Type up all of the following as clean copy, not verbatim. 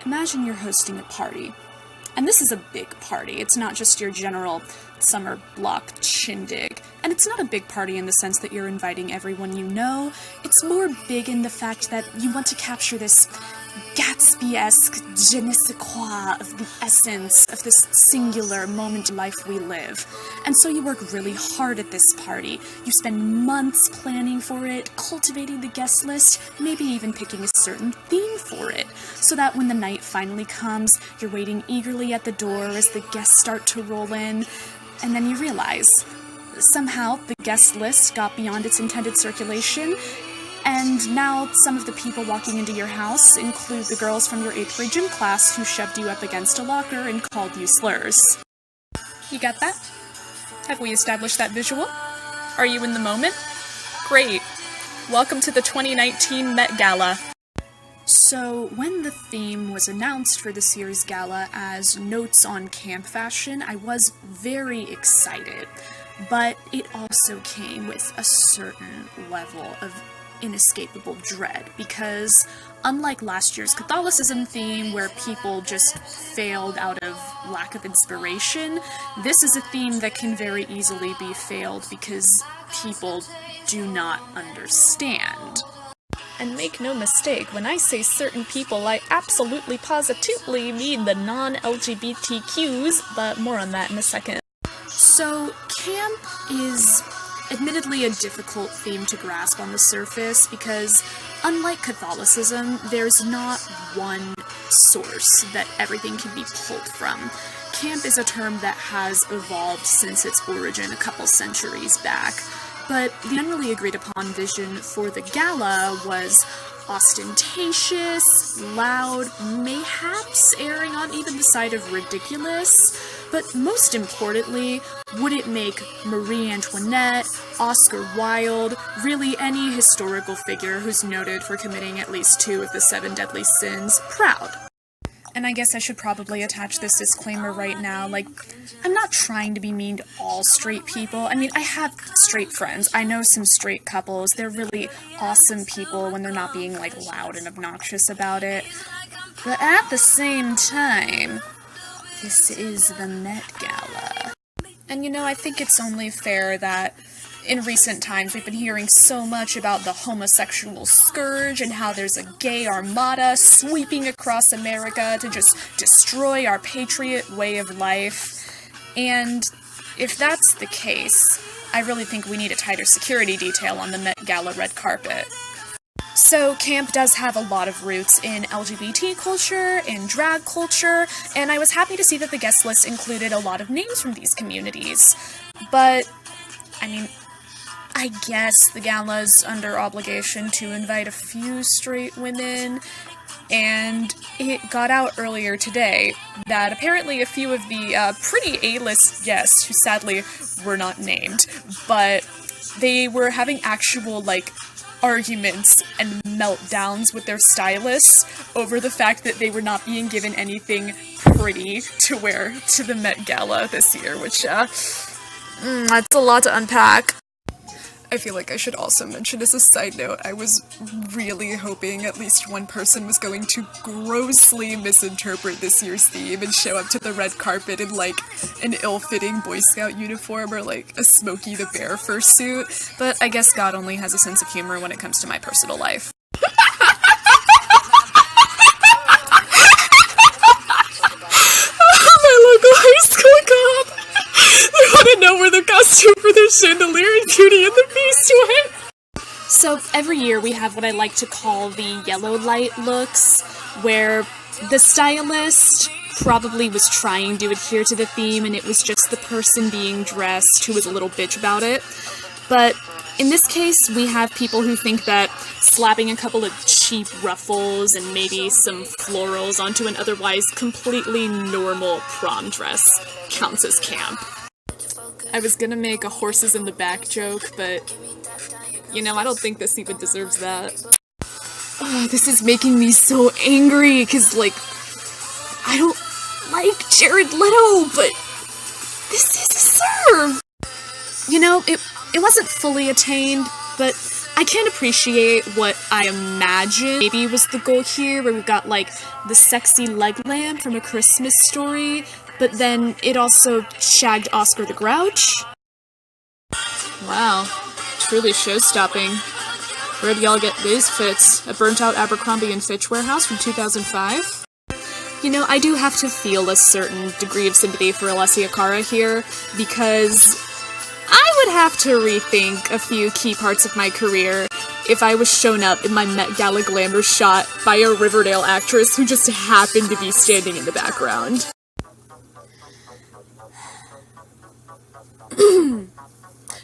Imagine you're hosting a party. And this is a big party. It's not just your general summer block shindig. And it's not a big party in the sense that you're inviting everyone you know. It's more big in the fact that you want to capture this Gatsby-esque je ne sais quoi of the essence of this singular moment in life we live. And so you work really hard at this party. You spend months planning for it, cultivating the guest list, maybe even picking a certain theme for it, so that when the night finally comes, you're waiting eagerly at the door as the guests start to roll in, and then you realize somehow the guest list got beyond its intended circulation. And now some of the people walking into your house include the girls from your 8th grade gym class who shoved you up against a locker and called you slurs. You got that? Have we established that visual? Are you in the moment? Great. Welcome to the 2019 Met Gala. So, when the theme was announced for this year's gala as Notes on Camp Fashion, I was very excited. But it also came with a certain level of inescapable dread, because unlike last year's Catholicism theme where people just failed out of lack of inspiration, this is a theme that can very easily be failed because people do not understand. And make no mistake, when I say certain people, I absolutely positively mean the non-LGBTQs, but more on that in a second. So, camp is admittedly a difficult theme to grasp on the surface because, unlike Catholicism, there's not one source that everything can be pulled from. Camp is a term that has evolved since its origin a couple centuries back, but the generally agreed upon vision for the gala was ostentatious, loud, mayhaps erring on even the side of ridiculous, but most importantly, would it make Marie Antoinette, Oscar Wilde, really any historical figure who's noted for committing at least 2 of the 7 deadly sins, proud? And I guess I should probably attach this disclaimer right now, like, I'm not trying to be mean to all straight people. I mean, I have straight friends. I know some straight couples. They're really awesome people when they're not being, like, loud and obnoxious about it. But at the same time, this is the Met Gala. And you know, I think it's only fair that in recent times, we've been hearing so much about the homosexual scourge and how there's a gay armada sweeping across America to just destroy our patriot way of life. And if that's the case, I really think we need a tighter security detail on the Met Gala red carpet. So, camp does have a lot of roots in LGBT culture, in drag culture, and I was happy to see that the guest list included a lot of names from these communities. But, I mean, I guess the gala's under obligation to invite a few straight women, and it got out earlier today that apparently a few of the pretty A-list guests, who sadly were not named, but they were having actual, like, arguments and meltdowns with their stylists over the fact that they were not being given anything pretty to wear to the Met Gala this year, which, that's a lot to unpack. I feel like I should also mention as a side note, I was really hoping at least one person was going to grossly misinterpret this year's theme and show up to the red carpet in, like, an ill-fitting Boy Scout uniform or, like, a Smokey the Bear fursuit, but I guess God only has a sense of humor when it comes to my personal life. My local high school cop! I want to know where the costume for their chandelier and Beauty and the Beast went! So, every year we have what I like to call the yellow light looks, where the stylist probably was trying to adhere to the theme and it was just the person being dressed who was a little bitch about it. But in this case, we have people who think that slapping a couple of cheap ruffles and maybe some florals onto an otherwise completely normal prom dress counts as camp. I was gonna make a horses in the back joke, but, you know, I don't think this even deserves that. Oh, this is making me so angry, cause, like, I don't like Jared Leto, but this is a serve! You know, it wasn't fully attained, but I can't appreciate what I imagine maybe was the goal here, where we've got, like, the sexy leg lamp from A Christmas Story, but then it also shagged Oscar the Grouch. Wow, truly show-stopping. Where'd y'all get these fits? A burnt-out Abercrombie & Fitch warehouse from 2005? You know, I do have to feel a certain degree of sympathy for Alessia Cara here, because I would have to rethink a few key parts of my career if I was shown up in my Met Gala glamour shot by a Riverdale actress who just happened to be standing in the background.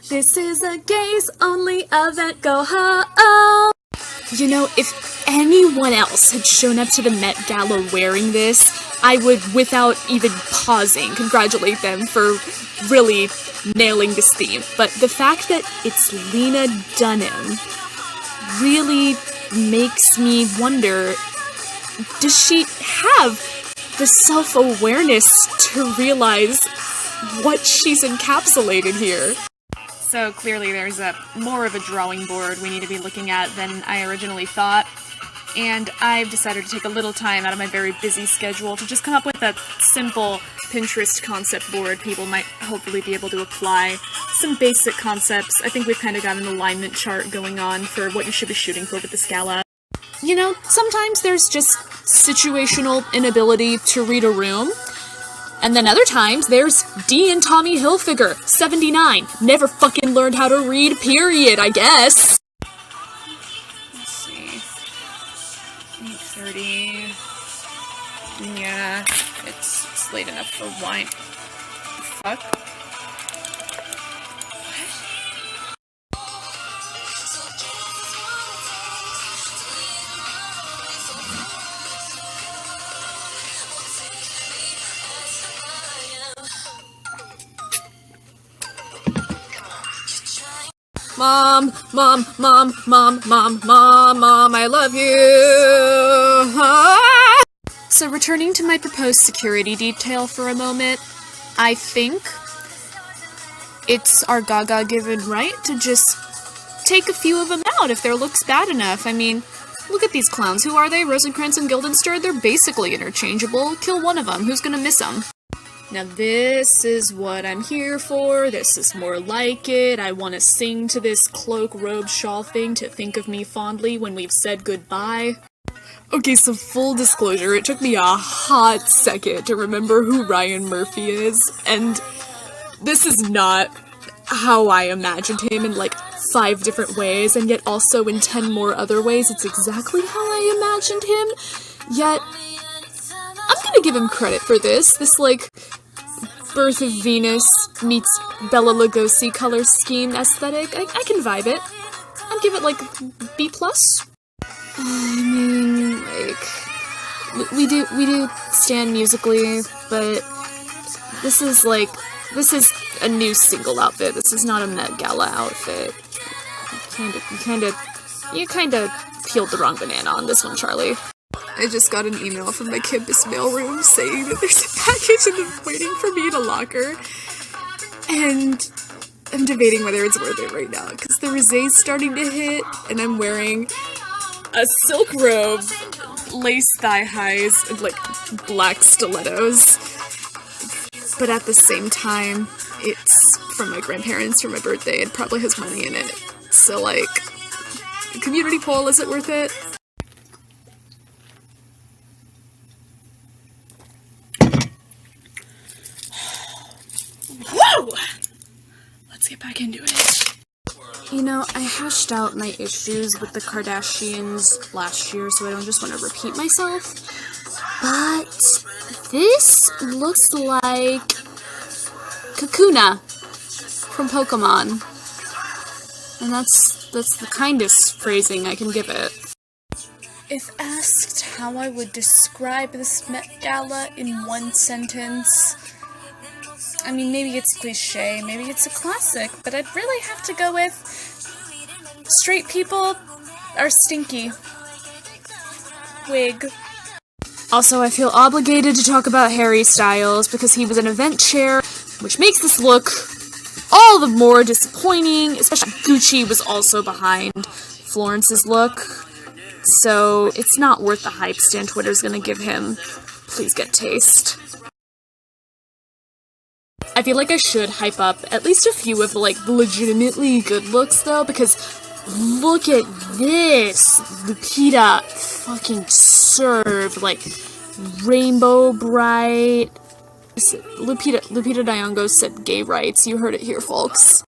This is a gays-only event, go home! You know, if anyone else had shown up to the Met Gala wearing this, I would, without even pausing, congratulate them for really nailing this theme. But the fact that it's Lena Dunham really makes me wonder, does she have the self-awareness to realize what she's encapsulated here? So clearly there's more of a drawing board we need to be looking at than I originally thought, and I've decided to take a little time out of my very busy schedule to just come up with a simple Pinterest concept board people might hopefully be able to apply. Some basic concepts. I think we've kind of got an alignment chart going on for what you should be shooting for with this gala. You know, sometimes there's just situational inability to read a room. And then other times, there's Dee and Tommy Hilfiger, 79. Never fucking learned how to read, period, I guess. Let's see. 8:30. Yeah, it's late enough for wine. Fuck. Mom, I love you. Ah! So returning to my proposed security detail for a moment, I think it's our Gaga given right to just take a few of them out if their look's bad enough. I mean, look at these clowns. Who are they? Rosencrantz and Guildenstern? They're basically interchangeable. Kill one of them. Who's gonna miss them? Now this is what I'm here for, this is more like it, I want to sing to this cloak, robe, shawl thing to think of me fondly when we've said goodbye. Okay, so full disclosure, it took me a hot second to remember who Ryan Murphy is, and this is not how I imagined him in like 5 different ways, and yet also in 10 more other ways it's exactly how I imagined him, yet I'm gonna give him credit for this like Birth of Venus meets Bela Lugosi color scheme aesthetic. I can vibe it. I'd give it like B+. I mean, like, we do stand musically, but this is a new single outfit. This is not a Met Gala outfit. You kinda peeled the wrong banana on this one, Charlie. I just got an email from my campus mailroom saying that there's a package and they're waiting for me in a locker. And I'm debating whether it's worth it right now, because the rosé's starting to hit, and I'm wearing a silk robe, lace thigh highs, and like black stilettos. But at the same time, it's from my grandparents for my birthday. It probably has money in it. So like, community poll, is it worth it? Whoa! Let's get back into it. You know, I hashed out my issues with the Kardashians last year, so I don't just want to repeat myself. But this looks like Kakuna from Pokemon. And that's the kindest phrasing I can give it. If asked how I would describe this Met Gala in one sentence, I mean, maybe it's cliche, maybe it's a classic, but I'd really have to go with straight people are stinky. Wig. Also, I feel obligated to talk about Harry Styles because he was an event chair, which makes this look all the more disappointing, especially Gucci was also behind Florence's look, so it's not worth the hype Stan Twitter's gonna give him. Please get taste. I feel like I should hype up at least a few of the, like, legitimately good looks, though, because look at this! Lupita fucking served, like, rainbow bright. Lupita Nyong'o said gay rights. You heard it here, folks.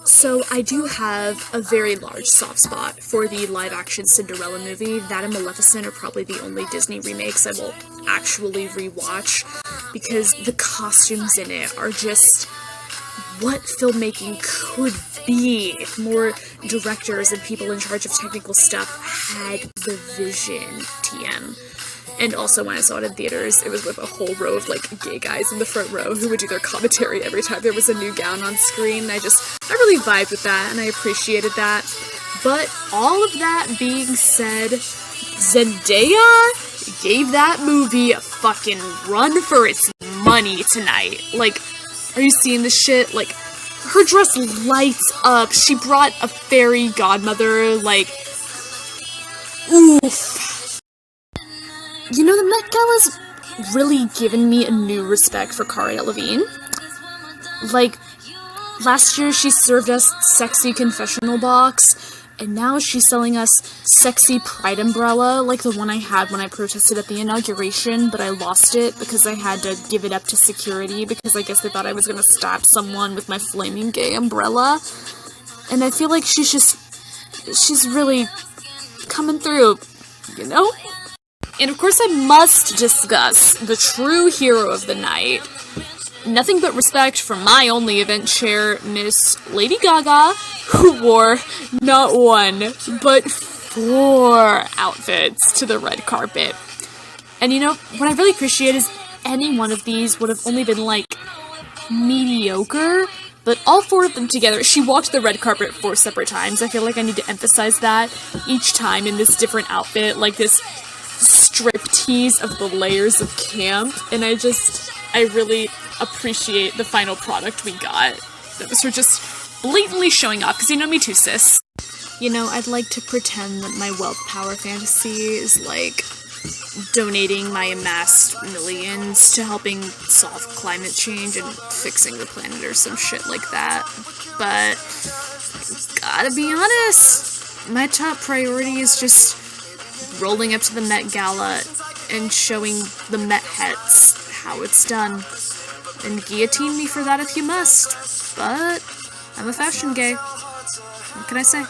So, I do have a very large soft spot for the live-action Cinderella movie. That and Maleficent are probably the only Disney remakes I will actually rewatch, because the costumes in it are just what filmmaking could be if more directors and people in charge of technical stuff had the vision, TM. And also, when I saw it in theaters, it was with a whole row of, like, gay guys in the front row who would do their commentary every time there was a new gown on screen. I really vibed with that, and I appreciated that. But all of that being said, Zendaya gave that movie a fucking run for its money tonight. Like, are you seeing this shit? Like, her dress lights up. She brought a fairy godmother, like, oof. You know, the Met Gala's really given me a new respect for Cara Delevingne. Like, last year she served us sexy confessional box, and now she's selling us sexy pride umbrella, like the one I had when I protested at the inauguration, but I lost it because I had to give it up to security because I guess they thought I was gonna stab someone with my flaming gay umbrella. And I feel like she's really coming through, you know? And of course I must discuss the true hero of the night. Nothing but respect for my only event chair, Miss Lady Gaga, who wore not one, but 4 outfits to the red carpet. And you know, what I really appreciate is any one of these would have only been, like, mediocre, but all 4 of them together, she walked the red carpet 4 separate times. I feel like I need to emphasize that each time in this different outfit, like this striptease of the layers of camp, and I really appreciate the final product we got. That was her just blatantly showing off, because you know me too, sis. You know, I'd like to pretend that my wealth power fantasy is, like, donating my amassed millions to helping solve climate change and fixing the planet or some shit like that, but gotta be honest, my top priority is just rolling up to the Met Gala and showing the Met Hets how it's done. And guillotine me for that if you must. But I'm a fashion gay. What can I say?